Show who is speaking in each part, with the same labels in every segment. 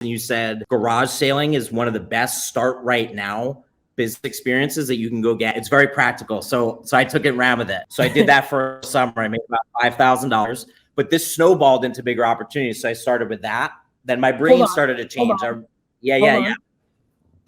Speaker 1: and you said garage sailing is one of the best start right now business experiences that you can go get. It's very practical. So I took it and ran with it. So I did that for summer. I made about $5,000, but this snowballed into bigger opportunities. So I started with that. Then my brain started to change. Yeah.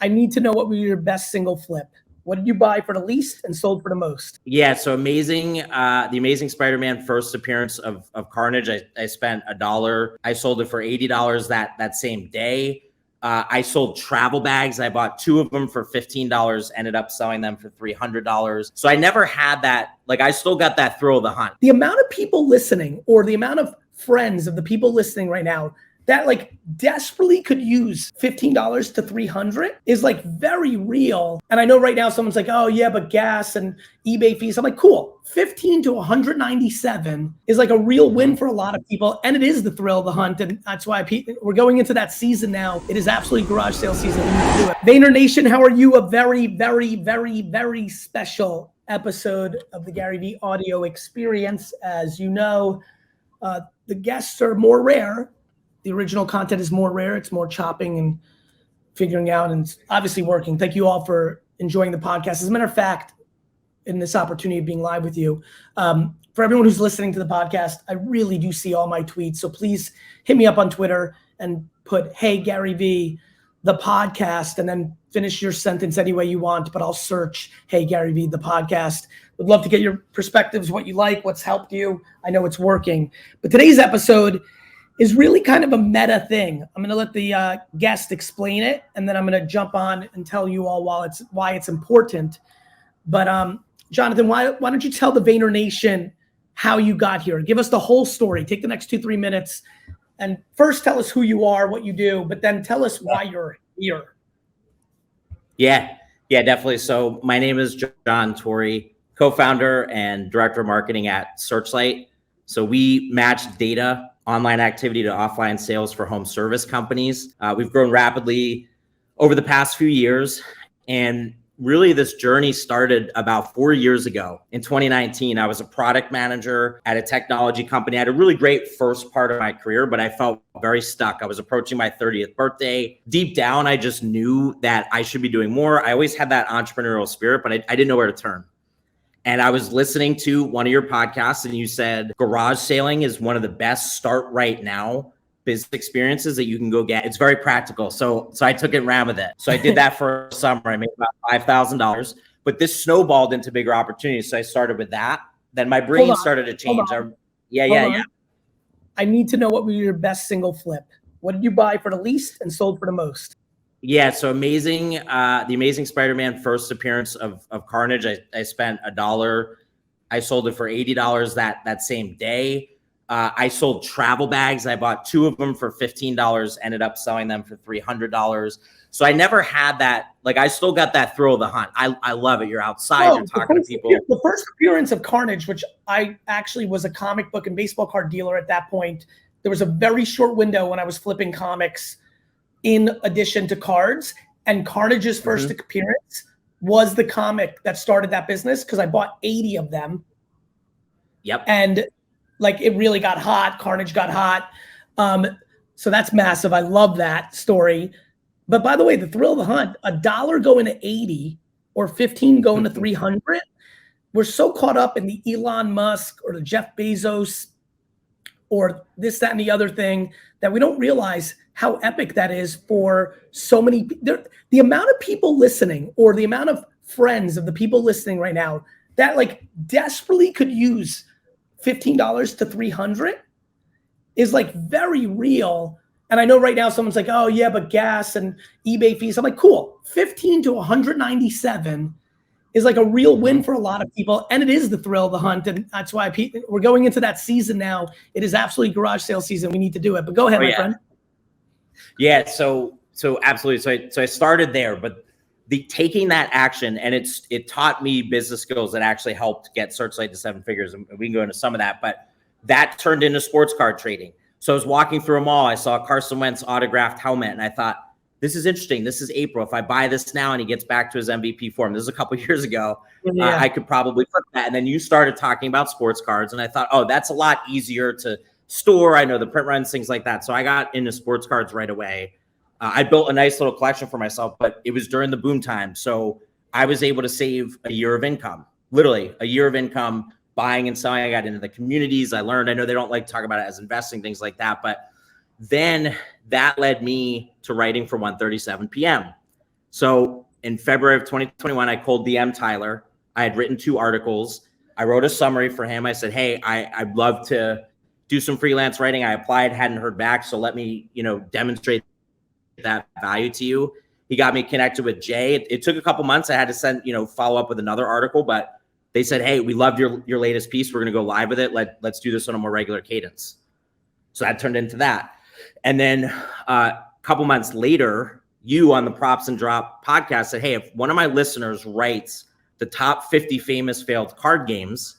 Speaker 2: I need to know what was your best single flip. What did you buy for the least and sold for the most?
Speaker 1: Yeah, so the Amazing Spider-Man first appearance of Carnage, I spent $1. I sold it for $80 that same day. I sold travel bags. I bought 2 of them for $15, ended up selling them for $300. So I never had that, like I still got that thrill of the hunt.
Speaker 2: The amount of people listening, or the amount of friends of the people listening right now that like desperately could use $15 to $300 is like very real. And I know right now someone's like, oh yeah, but gas and eBay fees. I'm like, cool. 15 to 197 is like a real win for a lot of people. And it is the thrill of the hunt. And that's why we're going into that season now. It is absolutely garage sale season. We need to do it. Vayner Nation, how are you? A very, very, very, very special episode of the GaryVee Audio Experience. As you know, the guests are more rare. The original content is more rare. It's more chopping and figuring out, and it's obviously working. Thank you all for enjoying the podcast. As a matter of fact, in this opportunity of being live with you, for everyone who's listening to the podcast, I really do see all my tweets. So please hit me up on Twitter and put, hey, GaryVee, the podcast, and then finish your sentence any way you want, but I'll search, hey, GaryVee, the podcast. Would love to get your perspectives, what you like, what's helped you. I know it's working. But today's episode is really kind of a meta thing. I'm going to let the guest explain it, and then I'm going to jump on and tell you all why it's important. But Jonathan, why don't you tell the Vayner Nation how you got here? Give us the whole story. Take the next 2-3 minutes, and first tell us who you are, what you do, but then tell us why you're here.
Speaker 1: Yeah, definitely. So my name is John Torrey, co-founder and director of marketing at Searchlight. So we match data, online activity to offline sales for home service companies. We've grown rapidly over the past few years. And really this journey started about 4 years ago. In 2019, I was a product manager at a technology company. I had a really great first part of my career, but I felt very stuck. I was approaching my 30th birthday. Deep down, I just knew that I should be doing more. I always had that entrepreneurial spirit, but I didn't know where to turn. And I was listening to one of your podcasts, and you said garage sailing is one of the best start right now business experiences that you can go get. It's very practical. So I took it and ran with it. So I did that for summer. I made about $5,000, but this snowballed into bigger opportunities. So I started with that. Then my brain started to change. Yeah.
Speaker 2: I need to know what was your best single flip. What did you buy for the least and sold for the most?
Speaker 1: Yeah, so the Amazing Spider-Man first appearance of Carnage, I spent $1. I sold it for $80 that same day. I sold travel bags. I bought 2 of them for $15, ended up selling them for $300. So I never had that, like I still got that thrill of the hunt. I love it. You're outside, you're talking to people.
Speaker 2: The first appearance of Carnage, which I actually was a comic book and baseball card dealer at that point. There was a very short window when I was flipping comics in addition to cards, and Carnage's first appearance was the comic that started that business because I bought 80 of them.
Speaker 1: Yep.
Speaker 2: And like it really got hot. Carnage got hot. So that's massive. I love that story. But by the way, the thrill of the hunt, $1 going to 80 or 15 going to 300. We're so caught up in the Elon Musk or the Jeff Bezos or this, that, and the other thing that we don't realize how epic that is for so many. The amount of people listening, or the amount of friends of the people listening right now that like desperately could use $15 to 300 is like very real. And I know right now someone's like, oh yeah, but gas and eBay fees. I'm like, cool. 15 to 197 is like a real win for a lot of people. And it is the thrill of the hunt. And that's why we're going into that season now. It is absolutely garage sale season. We need to do it. But go ahead, my friend.
Speaker 1: Yeah, so absolutely. So I started there, but taking that action, and it taught me business skills that actually helped get Searchlight to 7 figures. And we can go into some of that, but that turned into sports card trading. So I was walking through a mall. I saw Carson Wentz autographed helmet, and I thought, this is interesting. This is April. If I buy this now and he gets back to his MVP form, this is a couple of years ago, I could probably flip that. And then you started talking about sports cards, and I thought, oh, that's a lot easier to store. I know the print runs, things like that. So I got into sports cards right away. I built a nice little collection for myself, but it was during the boom time. So I was able to save a year of income, literally a year of income buying and selling. I got into the communities. I learned, I know they don't like to talk about it as investing, things like that. But then that led me to writing for 1:37 p.m. So in February of 2021, I cold DM Tyler. I had written 2 articles. I wrote a summary for him. I said, hey, I'd love to do some freelance writing. I applied, hadn't heard back. So let me, demonstrate that value to you. He got me connected with Jay. It took a couple months. I had to send, follow up with another article, but they said, hey, we loved your latest piece. We're going to go live with it. Let's do this on a more regular cadence. So that turned into that. And then a couple months later, you on the Props and Drop podcast said, hey, if one of my listeners writes the top 50 famous failed card games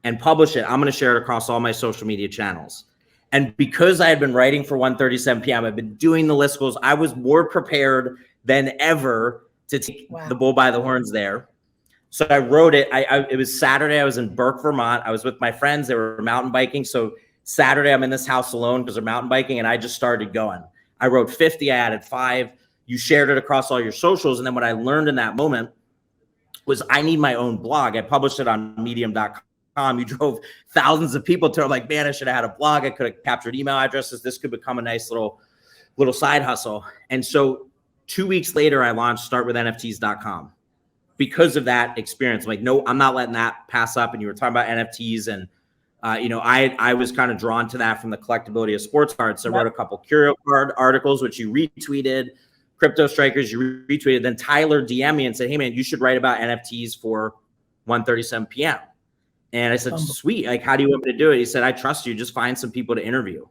Speaker 1: and publish it, I'm going to share it across all my social media channels. And because I had been writing for 1:37 p.m., I've been doing the listicles. I was more prepared than ever to take the bull by the horns there. So I wrote it. It was Saturday. I was in Burke, Vermont. I was with my friends. They were mountain biking. So Saturday, I'm in this house alone because they're mountain biking, and I just started going. I wrote 50. I added 5. You shared it across all your socials. And then what I learned in that moment was I need my own blog. I published it on medium.com. You drove thousands of people to like, man, I should have had a blog. I could have captured email addresses. This could become a nice little side hustle. And so 2 weeks later, I launched startwithnfts.com because of that experience. I'm like, no, I'm not letting that pass up. And you were talking about NFTs, and I was kind of drawn to that from the collectability of sports cards. So I wrote a couple Curio card articles, which you retweeted. Crypto Strikers, you retweeted. Then Tyler DM'd me and said, hey man, you should write about NFTs for 1:37 p.m. And I said, sweet. Like, how do you want me to do it? He said, I trust you. Just find some people to interview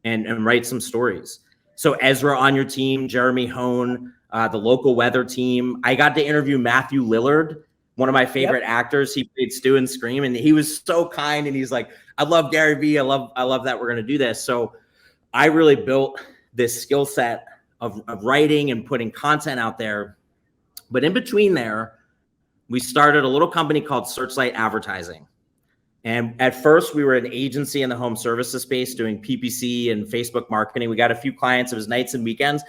Speaker 1: and write some stories. So Ezra on your team, Jeremy Hone, the local weather team. I got to interview Matthew Lillard, one of my favorite actors. He played Stu in Scream, and he was so kind. And he's like, I love GaryVee. I love that we're going to do this. So I really built this skill set of writing and putting content out there. But in between there, we started a little company called Searchlight Advertising. And at first we were an agency in the home services space doing PPC and Facebook marketing. We got a few clients. It was nights and weekends,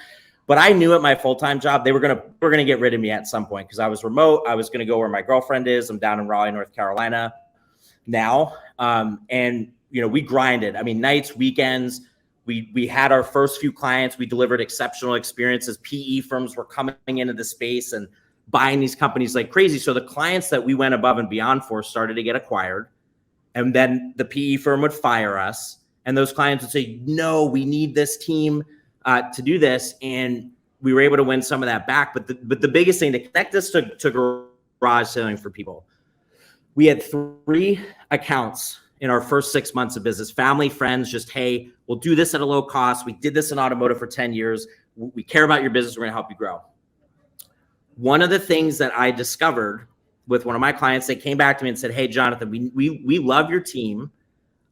Speaker 1: but I knew at my full-time job, they were going to get rid of me at some point because I was remote. I was going to go where my girlfriend is. I'm down in Raleigh, North Carolina now. And we grinded. I mean, nights, weekends, we had our first few clients. We delivered exceptional experiences. PE firms were coming into the space and buying these companies like crazy. So the clients that we went above and beyond for started to get acquired. And then the PE firm would fire us. And those clients would say, no, we need this team to do this. And we were able to win some of that back. But the biggest thing to connect this to garage selling for people, we had 3 accounts in our first 6 months of business. Family, friends, just, hey, we'll do this at a low cost. We did this in automotive for 10 years. We care about your business. We're going to help you grow. One of the things that I discovered with one of my clients, they came back to me and said, hey, Jonathan, we love your team.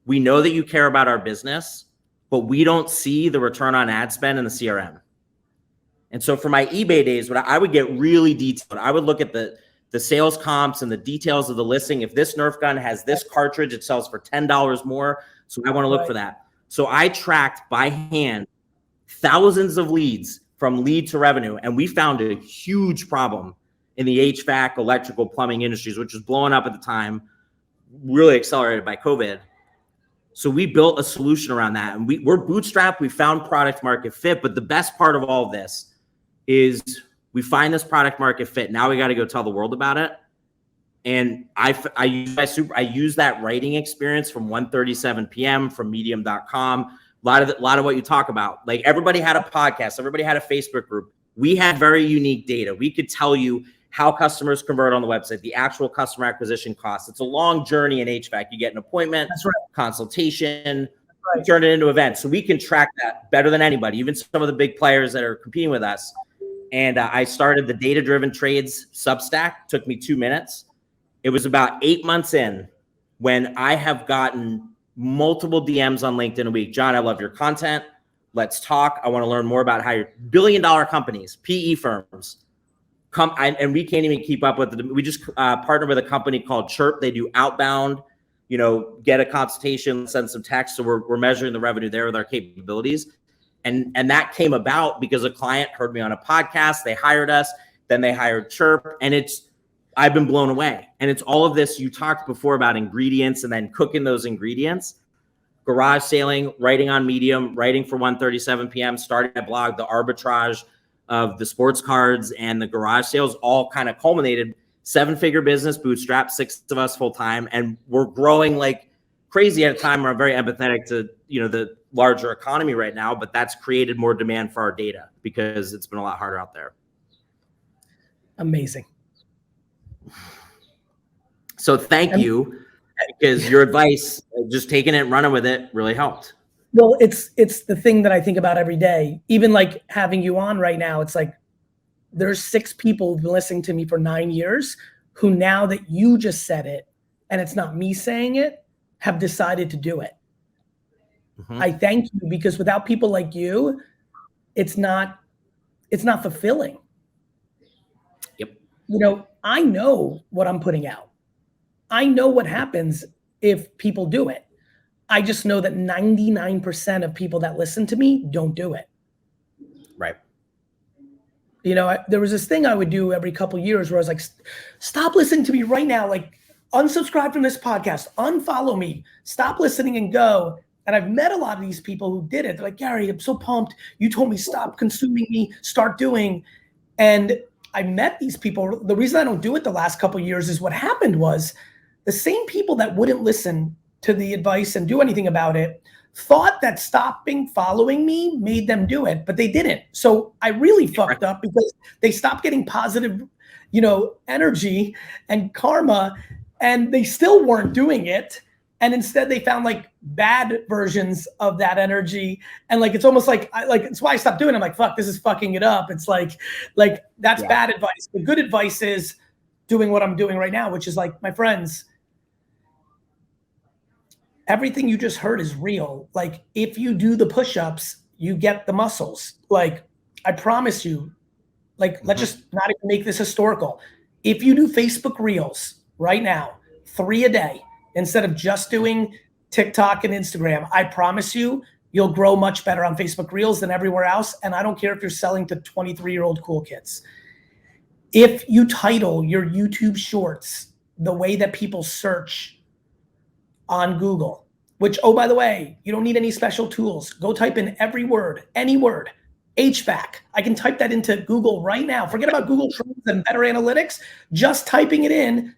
Speaker 1: We know that you care about our business, but we don't see the return on ad spend in the CRM. And so for my eBay days, I would get really detailed. I would look at the sales comps and the details of the listing. If this Nerf gun has this cartridge, it sells for $10 more. So I want to look for that. So I tracked by hand thousands of leads from lead to revenue. And we found a huge problem in the HVAC, electrical, plumbing industries, which was blowing up at the time, really accelerated by COVID. So we built a solution around that. And we're bootstrapped. We found product market fit. But the best part of all of this is we find this product market fit. Now we got to go tell the world about it. And I use that writing experience from 1:37 p.m. from medium.com. A lot of what you talk about. Like, everybody had a podcast. Everybody had a Facebook group. We had very unique data. We could tell you how customers convert on the website, the actual customer acquisition costs. It's a long journey in HVAC. You get an appointment, consultation, you turn it into events. So we can track that better than anybody, even some of the big players that are competing with us. And I started the Data-Driven Trades Substack. Took me 2 minutes. It was about 8 months in when I have gotten multiple DMs on LinkedIn a week. John, I love your content. Let's talk. I want to learn more about how your billion-dollar companies, PE firms, and we can't even keep up with it. We just partnered with a company called Chirp. They do outbound, get a consultation, send some text. So we're measuring the revenue there with our capabilities. And that came about because a client heard me on a podcast, they hired us, then they hired Chirp, and I've been blown away. And it's all of this. You talked before about ingredients and then cooking those ingredients. Garage sailing, writing on Medium, writing for 1:37 p.m., starting a blog, the arbitrage of the sports cards and the garage sales all kind of culminated. 7-figure business, bootstrap, 6 of us full time, and we're growing like crazy at a time where I'm very empathetic to the larger economy right now, but that's created more demand for our data because it's been a lot harder out there.
Speaker 2: Amazing.
Speaker 1: So thank you, because your advice, just taking it and running with it, really helped.
Speaker 2: Well, it's the thing that I think about every day. Even like having you on right now, it's like there's 6 people who've been listening to me for 9 years who, now that you just said it, and it's not me saying it, have decided to do it. Mm-hmm. I thank you, because without people like you, it's not fulfilling.
Speaker 1: Yep.
Speaker 2: I know what I'm putting out. I know what happens if people do it. I just know that 99% of people that listen to me don't do it.
Speaker 1: Right.
Speaker 2: There was this thing I would do every couple of years where I was like, stop listening to me right now. Like, unsubscribe from this podcast, unfollow me, stop listening and go. And I've met a lot of these people who did it. They're like, Gary, I'm so pumped. You told me stop consuming me, start doing. And I met these people. The reason I don't do it the last couple of years is what happened was the same people that wouldn't listen to the advice and do anything about it thought that stopping following me made them do it, but they didn't. So I really fucked up, because they stopped getting positive, energy and karma, and they still weren't doing it. And instead they found like bad versions of that energy. And like, it's almost like, it's why I stopped doing it. I'm like, fuck, this is fucking it up. It's like that's bad advice. The good advice is doing what I'm doing right now, which is like, my friends, everything you just heard is real. Like, if you do the push-ups, you get the muscles. Like, I promise you, like, let's just not even make this historical. If you do Facebook Reels right now, 3 a day, instead of just doing TikTok and Instagram, I promise you, you'll grow much better on Facebook Reels than everywhere else. And I don't care if you're selling to 23-year-old cool kids. If you title your YouTube shorts the way that people search on Google, which, oh, by the way, you don't need any special tools. Go type in every word, any word, HVAC. I can type that into Google right now. Forget about Google Trends and better analytics. Just typing it in,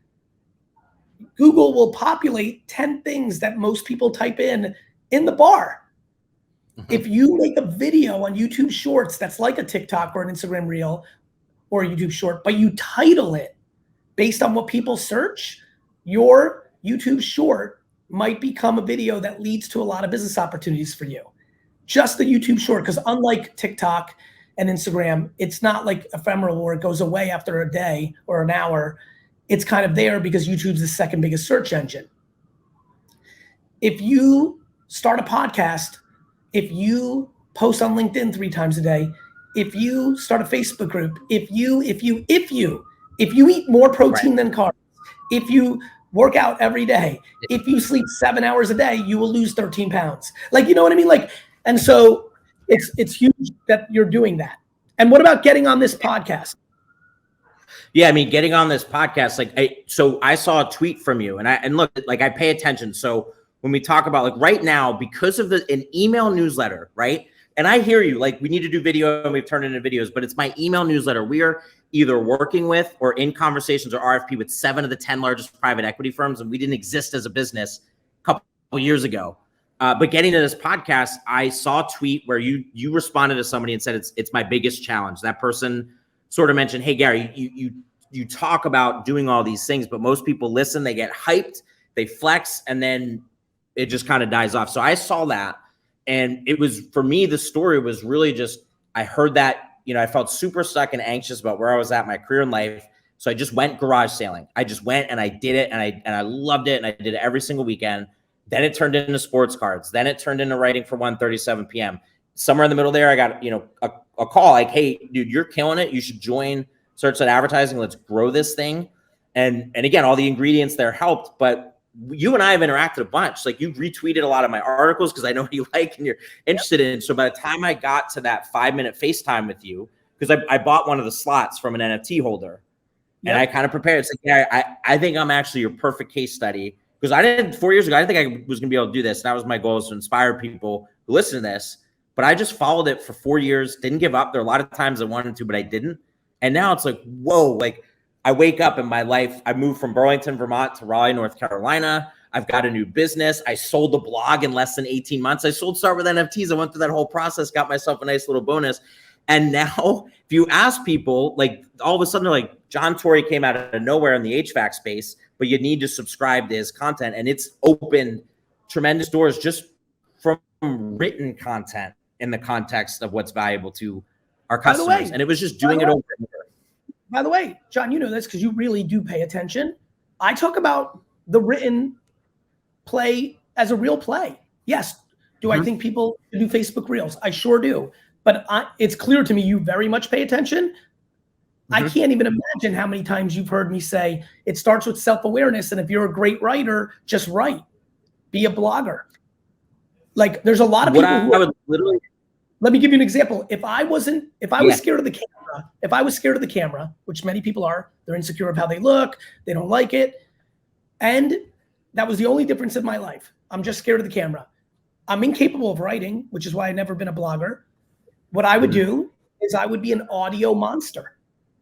Speaker 2: Google will populate 10 things that most people type in the bar. Mm-hmm. If you make a video on YouTube Shorts that's like a TikTok or an Instagram Reel or a YouTube Short, but you title it based on what people search, your YouTube Short might become a video that leads to a lot of business opportunities for you. Just the YouTube Short, because unlike TikTok and Instagram, it's not like ephemeral where it goes away after a day or an hour. It's kind of there because YouTube's the second biggest search engine. If you start a podcast, if you post on LinkedIn 3 times a day, if you start a Facebook group, if you eat more protein than carbs, if you work out every day, if you sleep 7 hours a day, you will lose 13 pounds. Like, you know what I mean? Like, and so it's huge that you're doing that. And what about getting on this podcast?
Speaker 1: Yeah, I mean, getting on this podcast, so I saw a tweet from you, and look, like, I pay attention. So when we talk about, like, right now, because of an email newsletter, right? And I hear you, like, we need to do video and we've turned it into videos, but it's my email newsletter. We are either working with or in conversations or RFP with 7 of the 10 largest private equity firms, and we didn't exist as a business a couple of years ago. But getting to this podcast, I saw a tweet where you responded to somebody and said, it's my biggest challenge. That person sort of mentioned, hey, Gary, you talk about doing all these things, but most people listen, they get hyped, they flex, and then it just kind of dies off. So I saw that. And it was, for me, the story was really just, I heard that, I felt super stuck and anxious about where I was at in my career in life. So I just went garage sailing. I just went and I did it, and I loved it, and I did it every single weekend. Then it turned into sports cards. Then it turned into writing for 1:37 p.m. Somewhere in the middle there, I got, a call like, hey, dude, you're killing it. You should join Searchlight Advertising. Let's grow this thing. And again, all the ingredients there helped, but you and I have interacted a bunch. Like you've retweeted a lot of my articles because I know what you like and you're interested in. So by the time I got to that 5-minute FaceTime with you, because I bought one of the slots from an NFT holder, and I kind of prepared. It's like, yeah, I think I'm actually your perfect case study, because I didn't 4 years ago. I didn't think I was going to be able to do this. That was my goal, is to inspire people who listen to this. But I just followed it for 4 years, didn't give up. There are a lot of times I wanted to, but I didn't. And now it's like, whoa, like I wake up in my life. I moved from Burlington, Vermont to Raleigh, North Carolina. I've got a new business. I sold a blog in less than 18 months. I sold Start With NFTs. I went through that whole process, got myself a nice little bonus. And now if you ask people, like all of a sudden, they're like, John Torrey came out of nowhere in the HVAC space, but you need to subscribe to his content. And it's opened tremendous doors just from written content in the context of what's valuable to our customers. And it was just doing it over and over.
Speaker 2: By the way, John, you know this because you really do pay attention. I talk about the written play as a real play. Yes. Do I think people do Facebook Reels? I sure do. But it's clear to me you very much pay attention. I can't even imagine how many times you've heard me say it starts with self-awareness. And if you're a great writer, just write. Be a blogger. Like there's a lot of people who would literally. Let me give you an example. If I was scared of the camera, which many people are, they're insecure of how they look, they don't like it. And that was the only difference in my life. I'm just scared of the camera. I'm incapable of writing, which is why I've never been a blogger. What I would do is I would be an audio monster.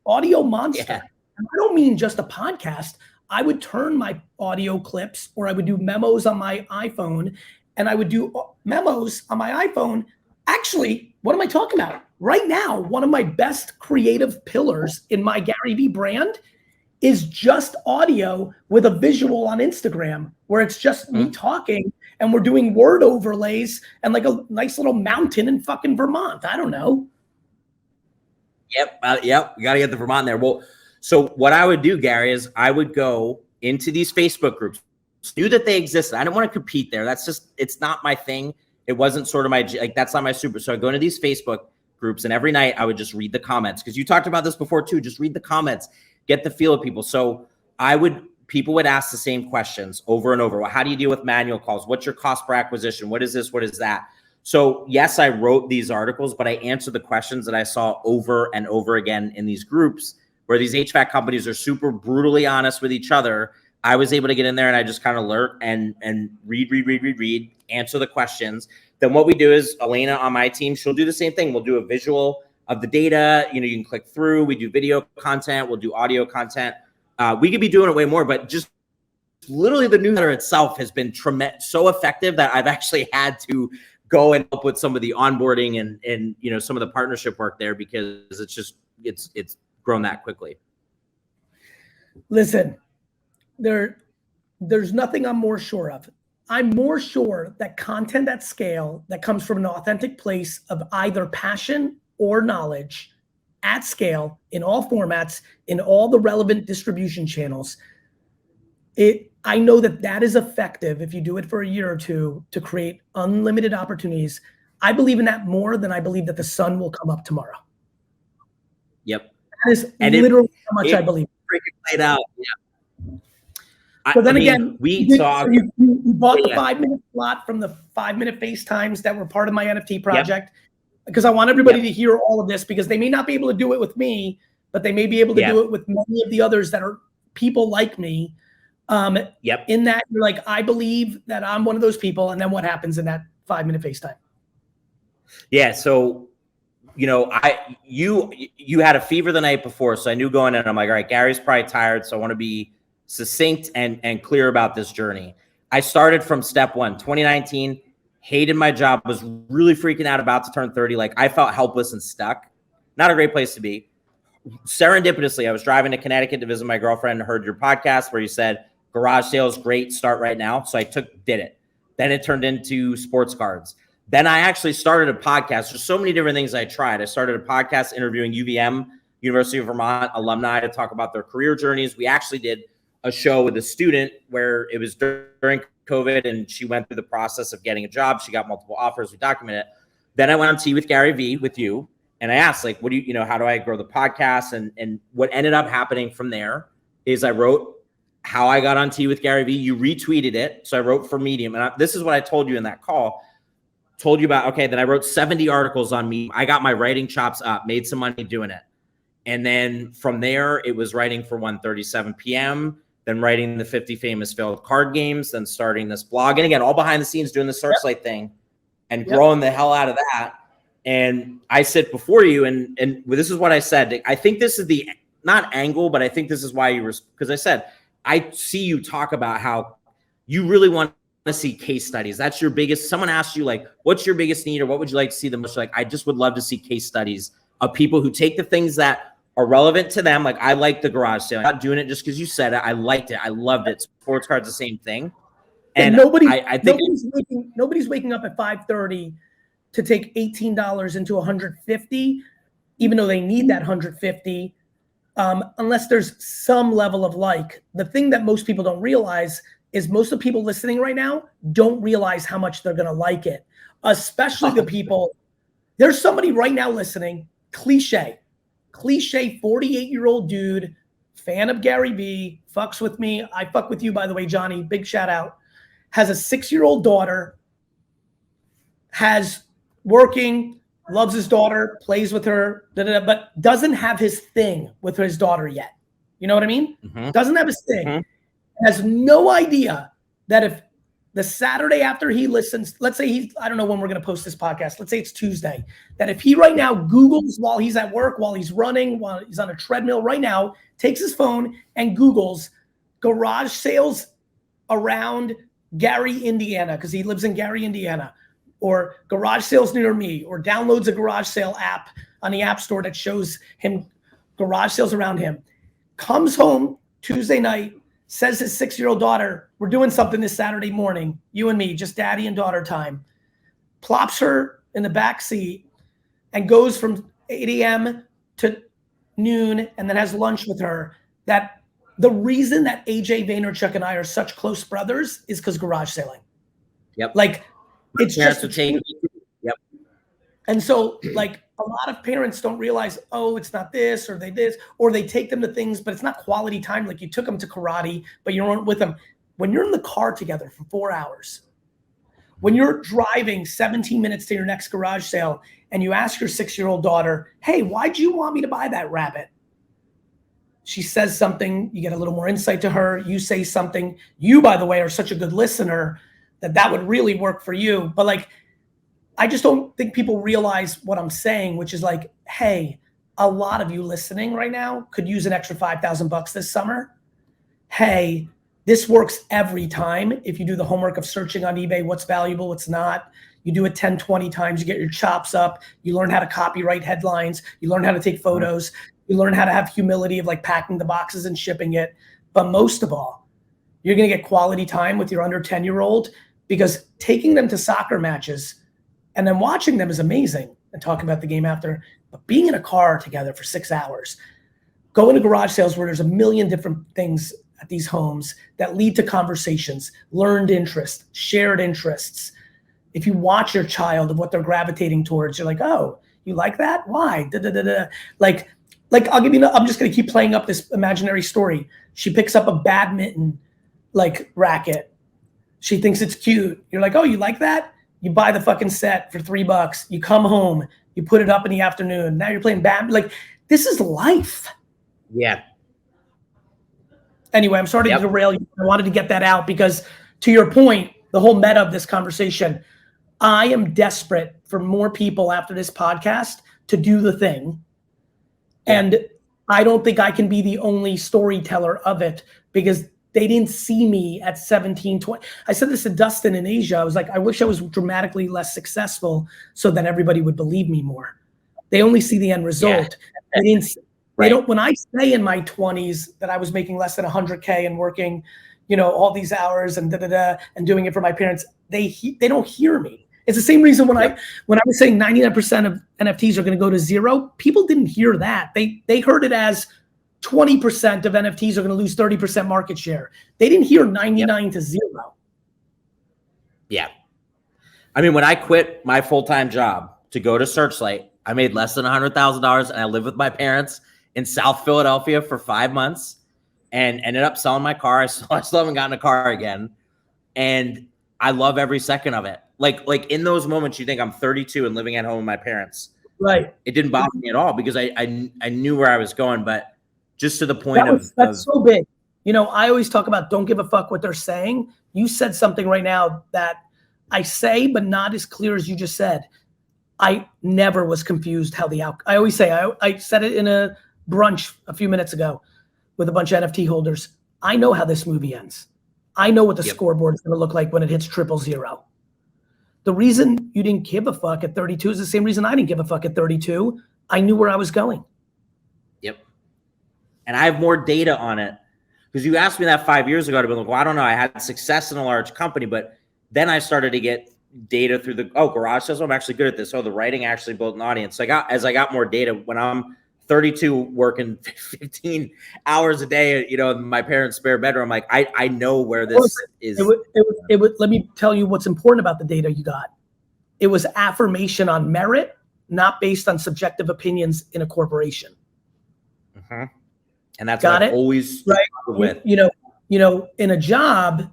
Speaker 2: Audio monster. Yeah. I don't mean just a podcast. I would turn my audio clips, or I would do memos on my iPhone, and I would do memos on my iPhone. Actually, what am I talking about? Right now, one of my best creative pillars in my GaryVee brand is just audio with a visual on Instagram, where it's just me talking and we're doing word overlays and like a nice little mountain in fucking Vermont. I don't know.
Speaker 1: Yep. You got to get the Vermont there. Well, so what I would do, Gary, is I would go into these Facebook groups, knew that they existed. I didn't want to compete there. That's just, it's not my thing. It wasn't sort of my, like, that's not my super. So I go into these Facebook groups, and every night I would just read the comments, because you talked about this before too. Just read the comments, get the feel of people. So people would ask the same questions over and over. Well, how do you deal with manual calls? What's your cost per acquisition? What is this? What is that? So yes, I wrote these articles, but I answered the questions that I saw over and over again in these groups, where these HVAC companies are super brutally honest with each other. I was able to get in there and I just kind of lurk and read, answer the questions. Then what we do is Elena on my team, she'll do the same thing. We'll do a visual of the data. You can click through. We do video content. We'll do audio content. We could be doing it way more, but just literally the newsletter itself has been so effective that I've actually had to go and help with some of the onboarding and some of the partnership work there, because it's grown that quickly.
Speaker 2: Listen, there's nothing I'm more sure of. I'm more sure that content at scale that comes from an authentic place of either passion or knowledge at scale, in all formats, in all the relevant distribution channels, I know that is effective if you do it for a year or two to create unlimited opportunities. I believe in that more than I believe that the sun will come up tomorrow.
Speaker 1: Yep.
Speaker 2: That is literally how much I believe.
Speaker 1: Freaking played out. Yeah.
Speaker 2: So then again, you bought the 5-minute slot from the 5-minute FaceTimes that were part of my NFT project, because I want everybody to hear all of this, because they may not be able to do it with me, but they may be able to do it with many of the others that are people like me. In that you're like, I believe that I'm one of those people. And then what happens in that 5-minute FaceTime? Yeah.
Speaker 1: So, you had a fever the night before. So I knew going in, I'm like, all right, Gary's probably tired. So I want to be succinct and clear about this journey. I started from step one, 2019, hated my job, was really freaking out, about to turn 30. Like I felt helpless and stuck. Not a great place to be. Serendipitously, I was driving to Connecticut to visit my girlfriend and heard your podcast where you said, garage sales, great, start right now. So I did it. Then it turned into sports cards. Then I actually started a podcast. There's so many different things I tried. I started a podcast interviewing UVM, University of Vermont alumni, to talk about their career journeys. We actually did a show with a student where it was during COVID and she went through the process of getting a job. She got multiple offers. We documented it. Then I went on Tea with GaryVee with you. And I asked, like, how do I grow the podcast? And what ended up happening from there is I wrote how I got on Tea with Gary Vee. You retweeted it. So I wrote for Medium. And this is what I told you in that call. Told you about, okay, then I wrote 70 articles on Medium. I got my writing chops up, made some money doing it. And then from there, it was writing for 1:37 p.m., then writing the 50 famous failed card games, then starting this blog. And again, all behind the scenes doing the Searchlight thing and growing the hell out of that. And I sit before you, and this is what I said. I think this is the, not angle, but I think this is why you were, because I said, I see you talk about how you really want to see case studies. That's your biggest, someone asked you like, what's your biggest need or what would you like to see the most? Like, I just would love to see case studies of people who take the things that are relevant to them. Like I like the garage sale. I'm not doing it just because you said it. I liked it. I loved it. Sports cards, the same thing. And I think
Speaker 2: nobody's waking up at 5:30 to take $18 into 150, even though they need that 150, unless there's some level of like. The thing that most people don't realize is most of the people listening right now don't realize how much they're gonna like it, especially the people. There's somebody right now listening, cliche 48-year-old dude, fan of Gary Vee, fucks with me. I fuck with you, by the way, Johnny. Big shout out. Has a 6-year-old daughter, has working, loves his daughter, plays with her, but doesn't have his thing with his daughter yet. You know what I mean? Doesn't have his thing. Has no idea that if the Saturday after he listens, let's say I don't know when we're going to post this podcast. Let's say it's Tuesday. That if he right now Googles while he's at work, while he's running, while he's on a treadmill right now, takes his phone and Googles garage sales around Gary, Indiana, because he lives in Gary, Indiana, or garage sales near me, or downloads a garage sale app on the App Store that shows him garage sales around him, comes home Tuesday night, says his 6-year-old daughter, we're doing something this Saturday morning, you and me, just daddy and daughter time, plops her in the back seat and goes from 8 a.m. to noon and then has lunch with her. That the reason that AJ Vaynerchuk and I are such close brothers is because garage selling.
Speaker 1: Yep.
Speaker 2: Like it's just
Speaker 1: to take. Yep.
Speaker 2: And so like a lot of parents don't realize, oh, it's not this, or they take them to things, but it's not quality time. Like you took them to karate, but you weren't with them. When you're in the car together for 4 hours, when you're driving 17 minutes to your next garage sale and you ask your 6-year-old daughter, hey, why'd you want me to buy that rabbit? She says something, you get a little more insight to her. You say something. You, by the way, are such a good listener that would really work for you. But like, I just don't think people realize what I'm saying, which is like, hey, a lot of you listening right now could use an extra $5,000 this summer. Hey, this works every time. If you do the homework of searching on eBay, what's valuable, what's not, you do it 10, 20 times, you get your chops up, you learn how to copyright headlines, you learn how to take photos, you learn how to have humility of like packing the boxes and shipping it. But most of all, you're gonna get quality time with your under 10-year-old, because taking them to soccer matches and then watching them is amazing and talking about the game after, but being in a car together for 6 hours, going to garage sales where there's a million different things at these homes that lead to conversations, learned interest, shared interests. If you watch your child of what they're gravitating towards, you're like, oh, you like that? Why? Like I'll give you, I'm just gonna keep playing up this imaginary story. She picks up a badminton like racket. She thinks it's cute. You're like, oh, you like that? You buy the fucking set for $3. You come home, you put it up in the afternoon. Now you're playing badminton. Like, this is life.
Speaker 1: Yeah.
Speaker 2: Anyway, I'm sorry to derail you. I wanted to get that out because, to your point, the whole meta of this conversation, I am desperate for more people after this podcast to do the thing. And I don't think I can be the only storyteller of it, because they didn't see me at 17, 20. I said this to Dustin in Asia. I was like, I wish I was dramatically less successful so that everybody would believe me more. They only see the end result. Yeah. They don't, when I say in my 20s that I was making less than 100K and working, all these hours and and doing it for my parents, they don't hear me. It's the same reason when I was saying 99% of NFTs are going to go to zero, people didn't hear that. They heard it as 20% of NFTs are going to lose 30% market share. They didn't hear 99 to zero.
Speaker 1: Yeah. I mean, when I quit my full-time job to go to Searchlight, I made less than $100,000 and I lived with my parents in South Philadelphia for 5 months. and ended up selling my car. I still haven't gotten a car again. And I love every second of it. Like in those moments, you think I'm 32 and living at home with my parents.
Speaker 2: Right.
Speaker 1: It didn't bother me at all because I knew where I was going, but just to the point
Speaker 2: that's so big. You know, I always talk about don't give a fuck what they're saying. You said something right now that I say, but not as clear as you just said. I never was confused how I always say, I said it in a brunch a few minutes ago with a bunch of NFT holders. I know how this movie ends. I know what the scoreboard is going to look like when it hits 000. The reason you didn't give a fuck at 32 is the same reason I didn't give a fuck at 32. I knew where I was going.
Speaker 1: Yep. And I have more data on it. Because you asked me that 5 years ago to be like, well, I don't know. I had success in a large company, but then I started to get data through garage sales. I'm actually good at this. The writing actually built an audience. So as I got more data, when I'm 32 working 15 hours a day, in my parents' spare bedroom, like I know where this is.
Speaker 2: Let me tell you what's important about the data you got. It was affirmation on merit, not based on subjective opinions in a corporation.
Speaker 1: Mm-hmm. And that's what I've always
Speaker 2: with. In a job,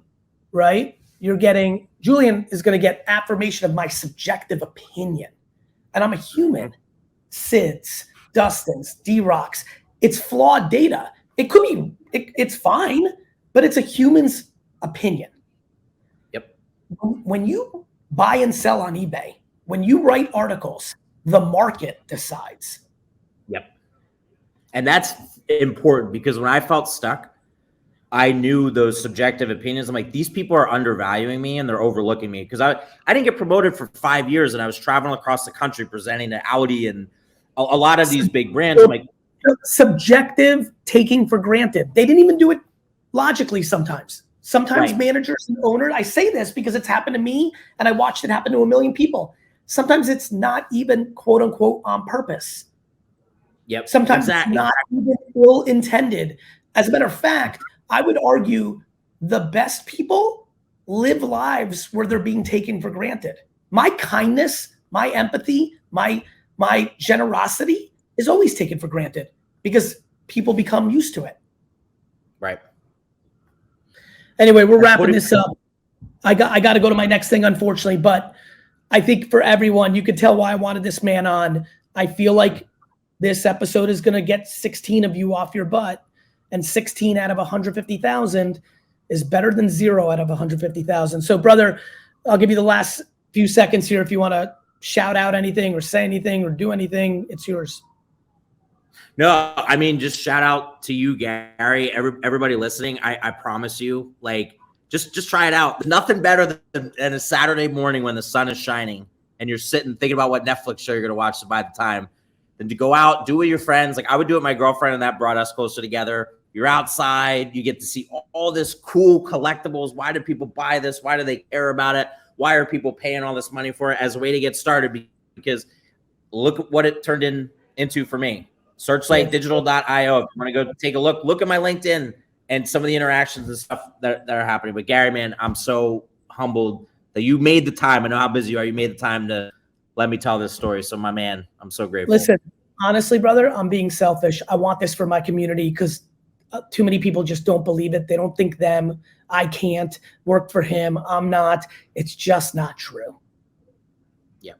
Speaker 2: right? Julian is going to get affirmation of my subjective opinion. And I'm a human. Sids, Dustin's, D-Rocks. It's flawed data. It could be, it's fine, but it's a human's opinion.
Speaker 1: Yep.
Speaker 2: When you buy and sell on eBay, when you write articles, the market decides.
Speaker 1: Yep. And that's important because when I felt stuck, I knew those subjective opinions. I'm like, these people are undervaluing me and they're overlooking me because I didn't get promoted for 5 years and I was traveling across the country presenting to Audi and a lot of these big brands. I'm like,
Speaker 2: subjective taking for granted. They didn't even do it logically sometimes. Sometimes managers and owners, I say this because it's happened to me and I watched it happen to a million people. Sometimes it's not even quote unquote on purpose.
Speaker 1: Yep.
Speaker 2: Sometimes it's not even ill intended. As a matter of fact, I would argue the best people live lives where they're being taken for granted. My kindness, my empathy, my generosity is always taken for granted because people become used to it.
Speaker 1: Right.
Speaker 2: Anyway, we're wrapping this up. I got to go to my next thing, unfortunately, but I think for everyone, you could tell why I wanted this man on. I feel like this episode is going to get 16 of you off your butt, and 16 out of 150,000 is better than 0 out of 150,000. So, brother, I'll give you the last few seconds here if you want to shout out anything or say anything or do anything. It's yours.
Speaker 1: No, I mean, just shout out to you, Gary, everybody listening. I promise you, like, just try it out. Nothing better than a Saturday morning when the sun is shining and you're sitting thinking about what Netflix show you're going to watch by the time than to go out, do it with your friends. Like I would do it with my girlfriend, and that brought us closer together. You're outside, you get to see all this cool collectibles. Why do people buy this? Why do they care about it? Why are people paying all this money for it as a way to get started? Because look at what it turned into for me. Searchlightdigital.io. If you want to go take a look at my LinkedIn and some of the interactions and stuff that are happening. But Gary, man, I'm so humbled that you made the time. I know how busy you are. You made the time to let me tell this story. So my man, I'm so grateful.
Speaker 2: Listen, honestly, brother, I'm being selfish. I want this for my community because too many people just don't believe it. They don't think them. I can't work for him. I'm not. It's just not true.
Speaker 1: Yeah.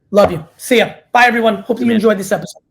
Speaker 2: Love you. See ya. Bye, everyone. Hope you enjoyed this episode.